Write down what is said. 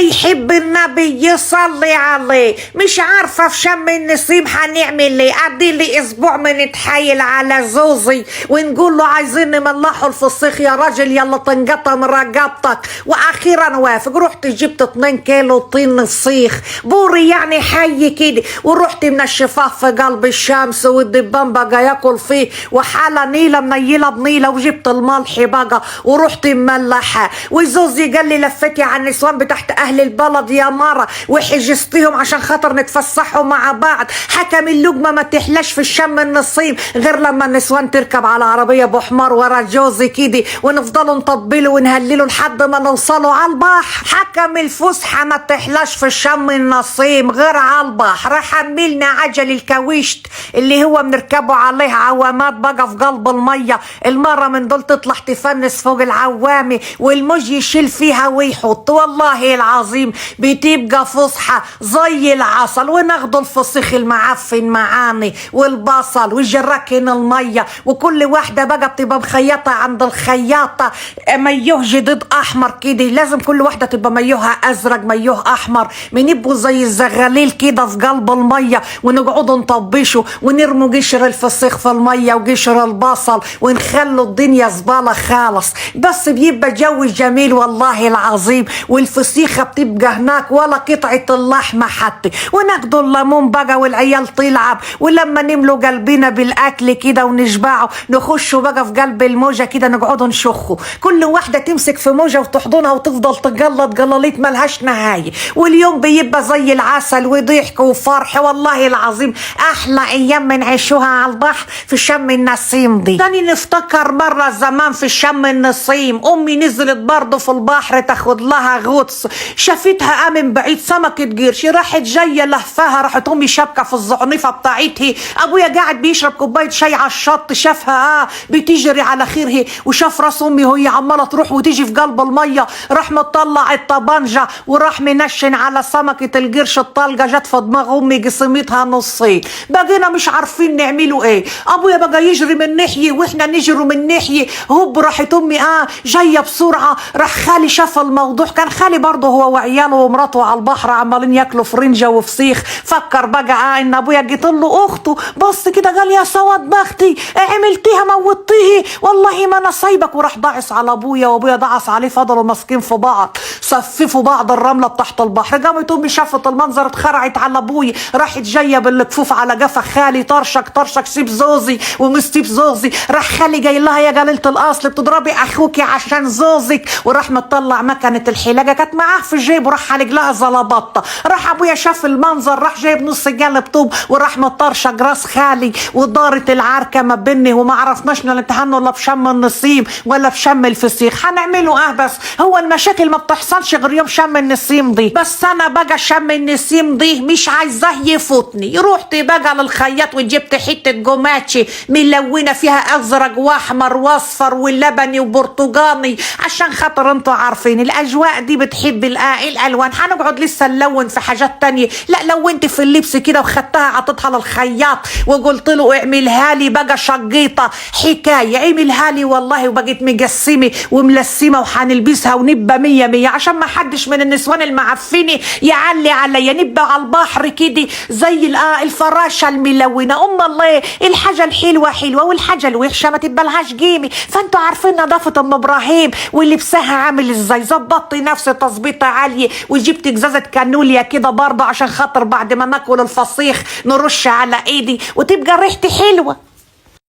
يحب النبي يصلي عليه. مش عارفة في شم النسيم هنعمل ايه. ادي لي اسبوع بنتحايل على زوزي ونقول له عايزين نملحوا الفسيخ يا راجل يلا تنقطع من رقبتك، واخيرا وافق. رحت جبت 2 كيلو طين الصيخ بوري يعني حي كده، ورحت منشفاه في قلب الشمس والدبان بقى ياكل فيه، وحالة نيلة منيلة بنيلة، وجبت الملح بقى ورحت مملحة. وزوزي قال لي لفتي على النسوان بتاعت اهل البلد يا مرة وحجزتيهم عشان خاطر نتفسحوا مع بعض. حكم اللقمة ما تحلاش في الشم النصيم غير لما النسوان تركب على عربية ابو حمار ورا جوزي كده، ونفضلوا نطبلوا ونهللوا لحد ما نوصلوا على البحر. حكم الفسحة ما تحلاش في الشم النصيم غير على البحر. حملنا عجل الكاويشت اللي هو بنركبه عليه عوامات بقى في قلب المية. المرة من دول تطلع تفنس فوق العوامة والموج يشيل فيها ويحط. والله العظيم بتبقى فسحة زي العسل. وناخدوا الفسيخ المعفن معاني والبصل والجراكين المية، وكل واحدة بقى بتبقى مخيطة عند الخياطة مايوه جديد احمر كده. لازم كل واحدة تبقى مايوها ازرق مايوه احمر، بنبقوا زي الزغاليل كده في قلب المية، ونقعدوا نطبشوا ونرموا قشر الفسيخ في المية وقشر البصل ونخلوا الدنيا زبالة خالص. بس بيبقى جو جميل والله العظيم. والفسيخة بتبقى هناك ولا قطعة اللحمة حتى. وناخدوا الليمون بقى والعيال تلعب، ولما نملوا قلبنا بالاكل كده ونشبعوا نخشوا بقى في قلب الموجة كده نقعدوا نشخوا. كل واحدة تمسك في موجة وتحضنها وتفضل تقلط قلاليط ملهاش نهاية. واليوم بيبقى زي العسل وضحك وفرح. والله العظيم احلى ايام بنعيشوها على البحر في شم النسيم دي. تاني نفتكر مرة زمان في شم النسيم امي نزلت برضه في البحر تاخد لها غطس، شافتها من بعيد سمكة قرش، راحت جاية لهفاها، راحت امي شابكة في الزعنفة بتاعتها. ابويا قاعد بيشرب كوباية شاي على الشط، شافها بتجري على خيرها، وشاف راس امي وهي عمالة تروح وتيجي في قلب المية، راح مطلع الطبنجة وراح منشن على سمكة القرش الطلقة، جت في دماغ امي قسمتها نصين. بقينا مش عارفين نعملوا ايه. ابويا بقى يجري من ناحية واحنا نجروا من ناحية، هوب راحت امي جاية بسرعة. راح خالي شاف الموضوع، كان خالي برضه هو وعياله ومراته على البحر عمالين ياكلوا فرنجة وفسيخ. فكر بقى ان ابويا جيت له اخته، بص كده قال يا سواد بختي عملتيها موتيه والله ما انا سايبك. وراح ضعس على ابويا وابويا ضعس عليه، فضلوا ماسكين في بعض صففوا بعض الرملة تحت البحر. قامت امي شافت المنظر اتخرعت على ابويا، راحت جايه بالكفوف على قفا خالي، طرشك طرشك سيب زوزي ومستيب زوزي. راح خالي جاي لها يا قليلة الاصل بتضربي اخوكي عشان زوزك، وراح مطلع مكنه الحلاقه كانت معاه في جيبه، راح حلق لها زلبطه. راح ابويا شاف المنظر راح جايب نص قلب طوب وراح مطرشق راس خالي، ودارت العركه ما بيني وما عرفناش نلتهن ولا بشم النسيم ولا بشم الفسيخ. هنعمله بس هو المشاكل ما بتحصلش غير يوم شم النسيم دي. بس انا بقى شم النسيم دي مش عايزاه يفوتني. رحت بقى للخياط وجبت حته قماشي ملونه فيها ازرق واحمر واصفر واللبني وبرتقاني، عشان خاطر انتوا عارفين الاجواء دي بتحب الالوان. هنقعد لسه نلون في حاجات تانية؟ لا لونت في اللبس كده وخدتها عطيتها للخياط وقلت له اعملها لي بقى شقيطه حكايه. عملها لي والله وبقت مقسمه وملسمه وهنلبسها ونبقى 100 عشان ما حدش من النسوان المعفنه يعلي عليا. نبقى على البحر كده زي الفراشه الملونه. الله الحاجه الحلوه حلوه والحاجه الوحشه ما تبقى لهاش قيمه. فانتوا عارفين نظافه ام ابراهيم ولبسها عامل ازاي. ظبطت نفسي تظبيطه عاليه وجبت ازازه كانوليا كده برضه عشان خاطر بعد ما ناكل الفسيخ نرش على ايدي وتبقى ريحتي حلوه.